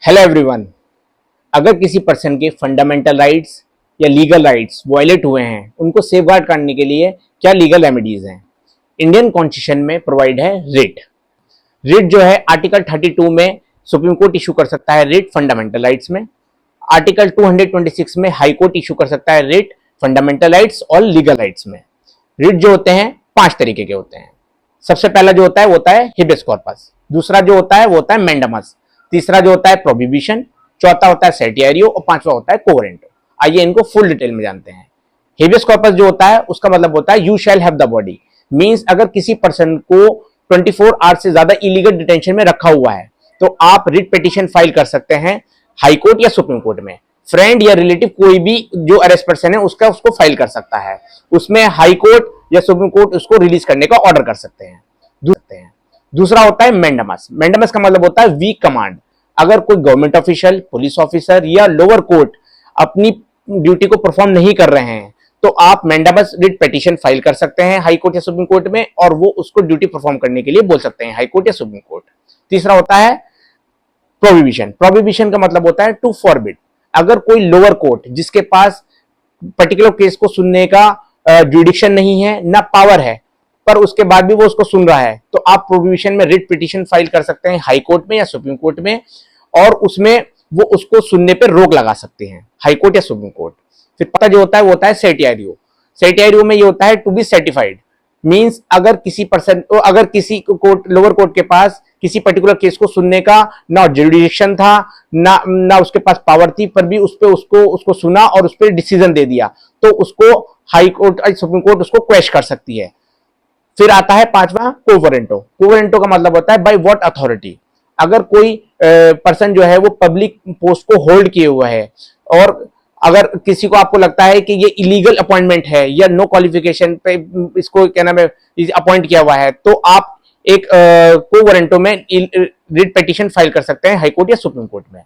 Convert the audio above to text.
Hello everyone. अगर किसी person के फंडामेंटल राइट्स या लीगल राइट्स वायलेट हुए हैं, उनको सेफगार्ड करने के लिए क्या लीगल रेमेडीज हैं? इंडियन कॉन्स्टिट्यूशन में प्रोवाइड है रिट। रिट जो है आर्टिकल 32 में सुप्रीम कोर्ट इशू कर सकता है रिट फंडामेंटल राइट्स में। आर्टिकल 226 में हाई कोर्ट इशू कर सकता है रिट फंडामेंटल राइट्स और लीगल राइट्स में। रिट जो होते हैं 5 तरीके के होते हैं। सबसे पहला जो होता है वो होता है हिबियस कॉर्पस, दूसरा जो होता है वो होता है मैंडामस, तीसरा जो होता है प्रोहिबिशन, चौथा होता है सेटियरियो और पांचवा होता है कोवरेंटो। आइए इनको फुल डिटेल में जानते हैं। हेबियस कॉर्पस जो होता है उसका मतलब होता है you shall have the body. Means अगर किसी पर्सन को 24 आवर्स से ज्यादा इलीगल डिटेंशन में रखा हुआ है तो आप रिट पिटीशन फाइल कर सकते हैं हाई कोर्ट या सुप्रीम कोर्ट में। फ्रेंड या रिलेटिव कोई भी जो अरेस्ट पर्सन है उसको फाइल कर सकता है। उसमें हाई कोर्ट या सुप्रीम कोर्ट उसको रिलीज करने का ऑर्डर कर सकते हैं। दूसरा होता है मैंडामस। मैंडामस का मतलब होता है वीक कमांड। अगर कोई गवर्नमेंट ऑफिशियल, पुलिस ऑफिसर या लोअर कोर्ट अपनी ड्यूटी को परफॉर्म नहीं कर रहे हैं तो आप मैंडामस रिट पिटीशन फाइल कर सकते हैं हाई कोर्ट या सुप्रीम कोर्ट में और वो उसको ड्यूटी परफॉर्म करने के लिए बोल सकते हैं हाई कोर्ट या सुप्रीम कोर्ट। तीसरा होता है प्रोहिबिशन। प्रोहिबिशन का मतलब होता है टू फॉरबिड। अगर कोई लोअर कोर्ट जिसके पास पर्टिकुलर केस को सुनने का जुडिक्शन नहीं है ना पावर है पर उसके बाद भी वो उसको सुन रहा है तो आप प्रोहिबिशन में रिट पिटीशन फाइल कर सकते हैं हाई कोर्ट में या सुप्रीम कोर्ट में और उसमें वो उसको सुनने पर रोक लगा सकते हैं हाई कोर्ट या सुप्रीम कोर्ट। फिर पता जो होता है वो होता है सेटियरियो। सेटियरियो में ये होता है टू बी सर्टिफाइड। मींस अगर किसी पर्सन अगर किसी कोर्ट लोअर कोर्ट के पास किसी पर्टिकुलर केस को सुनने का ना जुडिक्शन था ना उसके पास पावर थी पर भी उस पे उसको सुना और उस पर डिसीजन दे दिया तो उसको हाई कोर्ट सुप्रीम कोर्ट उसको क्वेश्चन कर सकती है। फिर आता है पांचवा कोवरेंटो। कोवरेंटो का मतलब होता है बाय व्हाट अथॉरिटी। अगर कोई पर्सन जो है वो पब्लिक पोस्ट को होल्ड किए हुआ है और अगर किसी को आपको लगता है कि ये इलीगल अपॉइंटमेंट है या नो क्वालिफिकेशन पे इसको क्या नाम है अपॉइंट किया हुआ है तो आप एक कोवरेंटो में रिट पिटीशन फाइल कर सकते हैं हाई कोर्ट या सुप्रीम कोर्ट में।